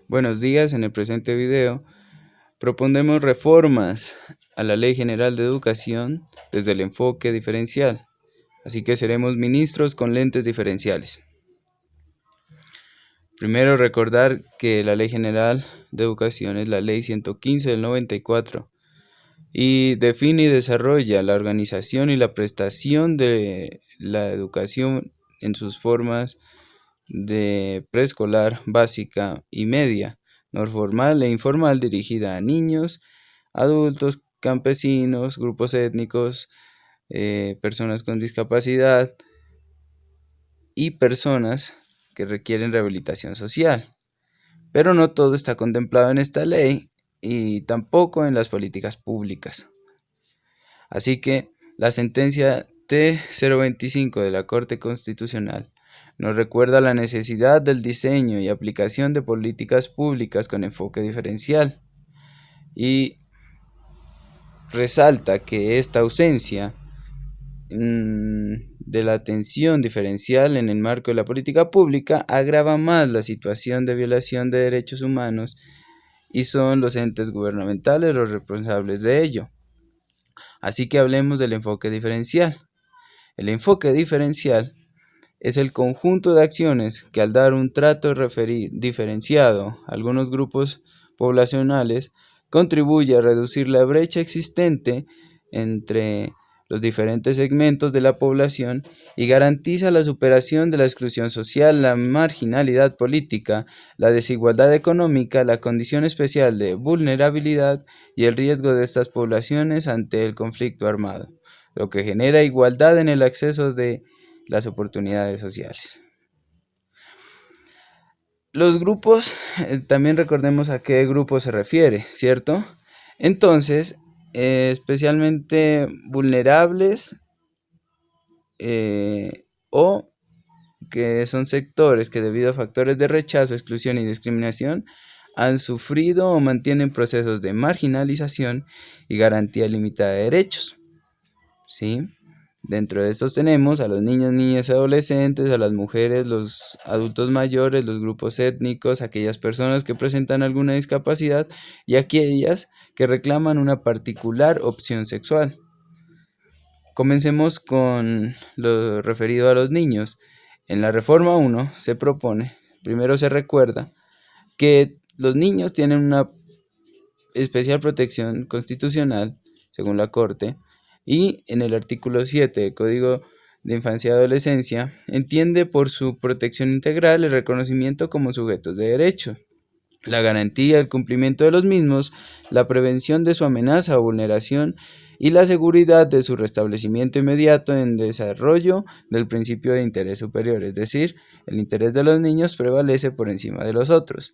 Buenos días, en el presente video proponemos reformas a la Ley General de Educación desde el enfoque diferencial, así que seremos ministros con lentes diferenciales. Primero, recordar que la Ley General de Educación es la Ley 115 del 94 y define y desarrolla la organización y la prestación de la educación en sus formas de preescolar, básica y media, no formal e informal, dirigida a niños, adultos, campesinos, grupos étnicos, personas con discapacidad y personas que requieren rehabilitación social. Pero no todo está contemplado en esta ley y tampoco en las políticas públicas. Así que la sentencia T-025 de la Corte Constitucional nos recuerda la necesidad del diseño y aplicación de políticas públicas con enfoque diferencial y resalta que esta ausencia de la atención diferencial en el marco de la política pública agrava más la situación de violación de derechos humanos y son los entes gubernamentales los responsables de ello. Así que hablemos del enfoque diferencial. El enfoque diferencial es el conjunto de acciones que al dar un trato diferenciado a algunos grupos poblacionales contribuye a reducir la brecha existente entre los diferentes segmentos de la población y garantiza la superación de la exclusión social, la marginalidad política, la desigualdad económica, la condición especial de vulnerabilidad y el riesgo de estas poblaciones ante el conflicto armado, lo que genera igualdad en el acceso de las oportunidades sociales. Los grupos, también recordemos a qué grupo se refiere, ¿cierto? Entonces, especialmente vulnerables o que son sectores que debido a factores de rechazo, exclusión y discriminación han sufrido o mantienen procesos de marginalización y garantía limitada de derechos, ¿sí? Dentro de estos tenemos a los niños, niñas y adolescentes, a las mujeres, los adultos mayores, los grupos étnicos, aquellas personas que presentan alguna discapacidad y aquellas que reclaman una particular opción sexual. Comencemos con lo referido a los niños. En la Reforma 1 se propone, primero se recuerda, que los niños tienen una especial protección constitucional, según la Corte, y en el artículo 7 del Código de Infancia y Adolescencia entiende por su protección integral el reconocimiento como sujetos de derecho, la garantía del cumplimiento de los mismos, la prevención de su amenaza o vulneración y la seguridad de su restablecimiento inmediato en desarrollo del principio de interés superior, es decir, el interés de los niños prevalece por encima de los otros.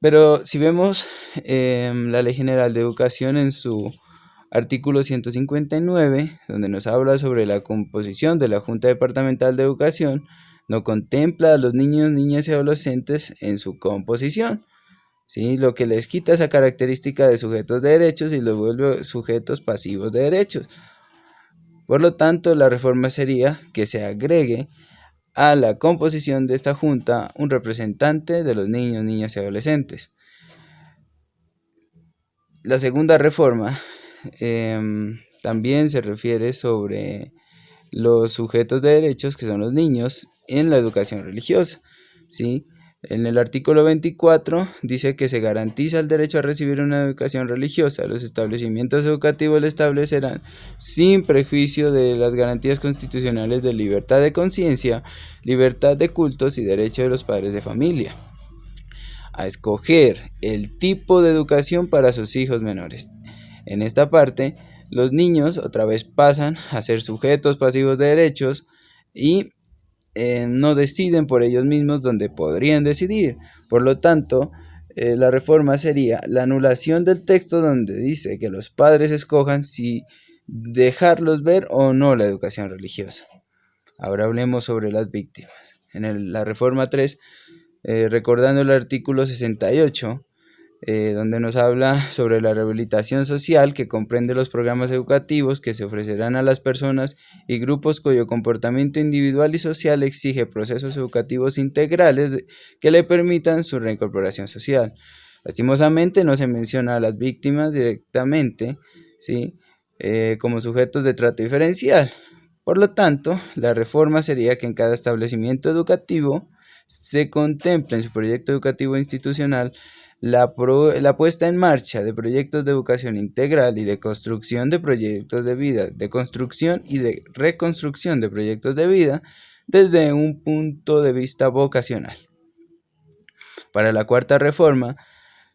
Pero si vemos la Ley General de Educación en su artículo 159, donde nos habla sobre la composición de la Junta Departamental de Educación, no contempla a los niños, niñas y adolescentes en su composición, ¿sí? Lo que les quita esa característica de sujetos de derechos y los vuelve sujetos pasivos de derechos. Por lo tanto, la reforma sería que se agregue a la composición de esta junta un representante de los niños, niñas y adolescentes. La segunda reforma también se refiere sobre los sujetos de derechos, que son los niños, en la educación religiosa, ¿sí? En el artículo 24 dice que se garantiza el derecho a recibir una educación religiosa. Los establecimientos educativos le establecerán, sin prejuicio de las garantías constitucionales de libertad de conciencia, libertad de cultos y derecho de los padres de familia a escoger el tipo de educación para sus hijos menores. En esta parte, los niños otra vez pasan a ser sujetos pasivos de derechos y no deciden por ellos mismos donde podrían decidir. Por lo tanto, la reforma sería la anulación del texto donde dice que los padres escojan si dejarlos ver o no la educación religiosa. Ahora hablemos sobre las víctimas. En la reforma 3, recordando el artículo 68, donde nos habla sobre la rehabilitación social, que comprende los programas educativos que se ofrecerán a las personas y grupos cuyo comportamiento individual y social exige procesos educativos integrales que le permitan su reincorporación social. Lastimosamente no se menciona a las víctimas directamente, ¿sí? Como sujetos de trato diferencial. Por lo tanto, la reforma sería que en cada establecimiento educativo se contemple en su proyecto educativo institucional la puesta en marcha de proyectos de educación integral y de construcción de proyectos de vida, de construcción y de reconstrucción de proyectos de vida desde un punto de vista vocacional. Para la cuarta reforma,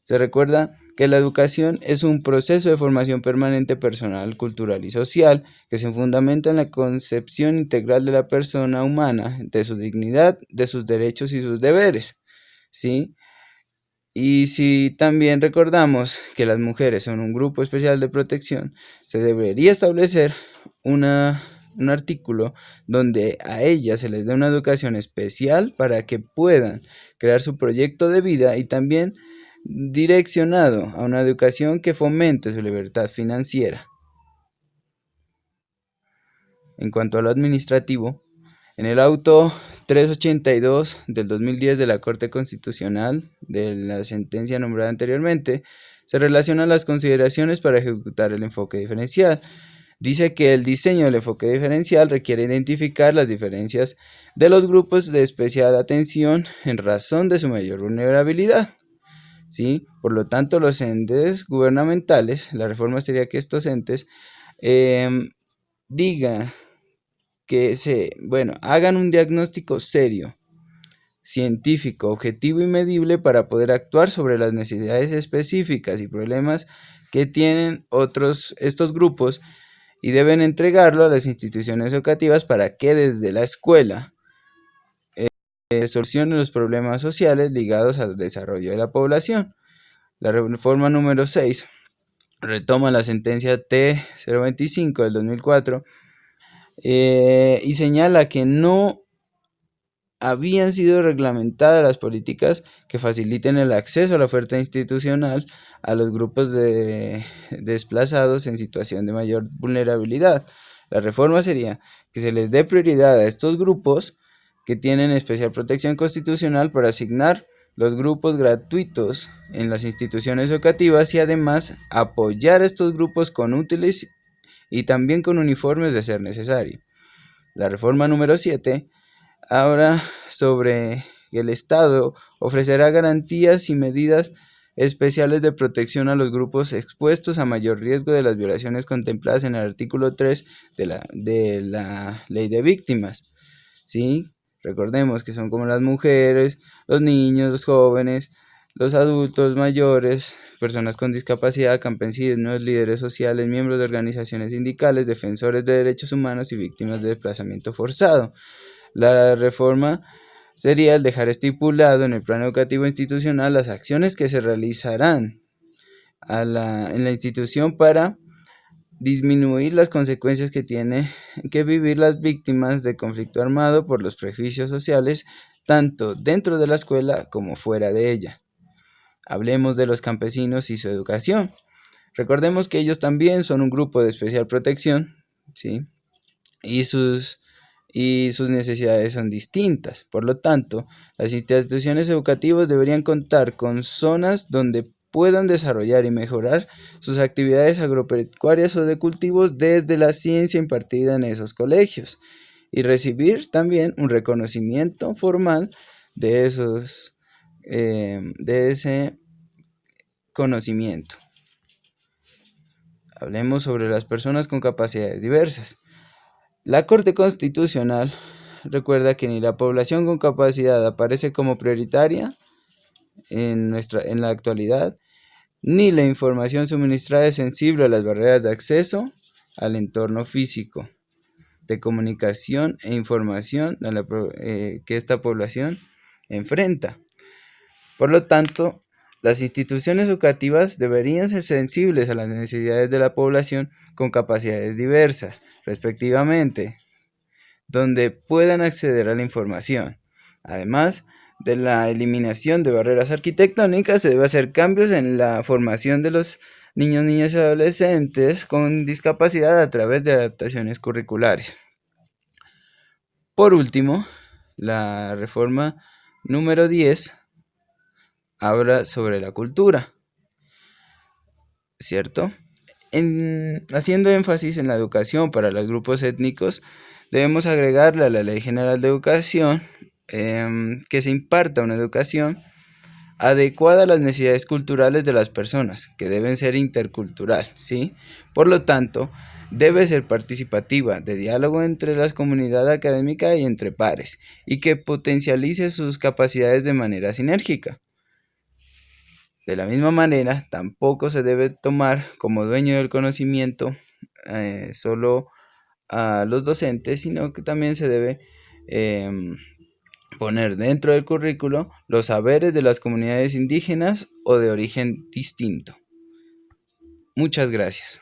se recuerda que la educación es un proceso de formación permanente personal, cultural y social que se fundamenta en la concepción integral de la persona humana, de su dignidad, de sus derechos y sus deberes, ¿sí? Y si también recordamos que las mujeres son un grupo especial de protección, se debería establecer un artículo donde a ellas se les dé una educación especial para que puedan crear su proyecto de vida y también direccionado a una educación que fomente su libertad financiera. En cuanto a lo administrativo, en el auto 382 del 2010 de la Corte Constitucional, de la sentencia nombrada anteriormente, se relacionan las consideraciones para ejecutar el enfoque diferencial. Dice que el diseño del enfoque diferencial requiere identificar las diferencias de los grupos de especial atención en razón de su mayor vulnerabilidad. ¿Sí? Por lo tanto, los entes gubernamentales, la reforma sería que estos entes digan que hagan un diagnóstico serio, científico, objetivo y medible para poder actuar sobre las necesidades específicas y problemas que tienen estos grupos y deben entregarlo a las instituciones educativas para que desde la escuela solucionen los problemas sociales ligados al desarrollo de la población. La reforma número 6 retoma la sentencia T025 del 2004 y señala que no habían sido reglamentadas las políticas que faciliten el acceso a la oferta institucional a los grupos de desplazados en situación de mayor vulnerabilidad. La reforma sería que se les dé prioridad a estos grupos que tienen especial protección constitucional para asignar los grupos gratuitos en las instituciones educativas y además apoyar a estos grupos con útiles y también con uniformes de ser necesario. La reforma número 7 habla sobre que el Estado ofrecerá garantías y medidas especiales de protección a los grupos expuestos a mayor riesgo de las violaciones contempladas en el artículo 3 de la Ley de Víctimas. ¿Sí? Recordemos que son como las mujeres, los niños, los jóvenes, los adultos mayores, personas con discapacidad, campesinos, líderes sociales, miembros de organizaciones sindicales, defensores de derechos humanos y víctimas de desplazamiento forzado. La reforma sería el dejar estipulado en el plan educativo institucional las acciones que se realizarán en la institución para disminuir las consecuencias que tienen que vivir las víctimas de conflicto armado por los prejuicios sociales, tanto dentro de la escuela como fuera de ella. Hablemos de los campesinos y su educación. Recordemos que ellos también son un grupo de especial protección, ¿sí? y sus necesidades son distintas. Por lo tanto, las instituciones educativas deberían contar con zonas donde puedan desarrollar y mejorar sus actividades agropecuarias o de cultivos desde la ciencia impartida en esos colegios y recibir también un reconocimiento formal de ese conocimiento. Hablemos sobre las personas con capacidades diversas. La Corte Constitucional recuerda que ni la población con capacidad aparece como prioritaria en la actualidad, ni la información suministrada es sensible a las barreras de acceso al entorno físico, de comunicación e información que esta población enfrenta. Por lo tanto, las instituciones educativas deberían ser sensibles a las necesidades de la población con capacidades diversas, respectivamente, donde puedan acceder a la información. Además, de la eliminación de barreras arquitectónicas, se debe hacer cambios en la formación de los niños, niñas y adolescentes con discapacidad a través de adaptaciones curriculares. Por último, la reforma número 10 habla sobre la cultura, ¿cierto? Haciendo énfasis en la educación para los grupos étnicos, debemos agregarle a la Ley General de Educación que se imparta una educación adecuada a las necesidades culturales de las personas, que deben ser intercultural, ¿sí? Por lo tanto, debe ser participativa, de diálogo entre la comunidad académica y entre pares, y que potencialice sus capacidades de manera sinérgica. De la misma manera, tampoco se debe tomar como dueño del conocimiento solo a los docentes, sino que también se debe poner dentro del currículo los saberes de las comunidades indígenas o de origen distinto. Muchas gracias.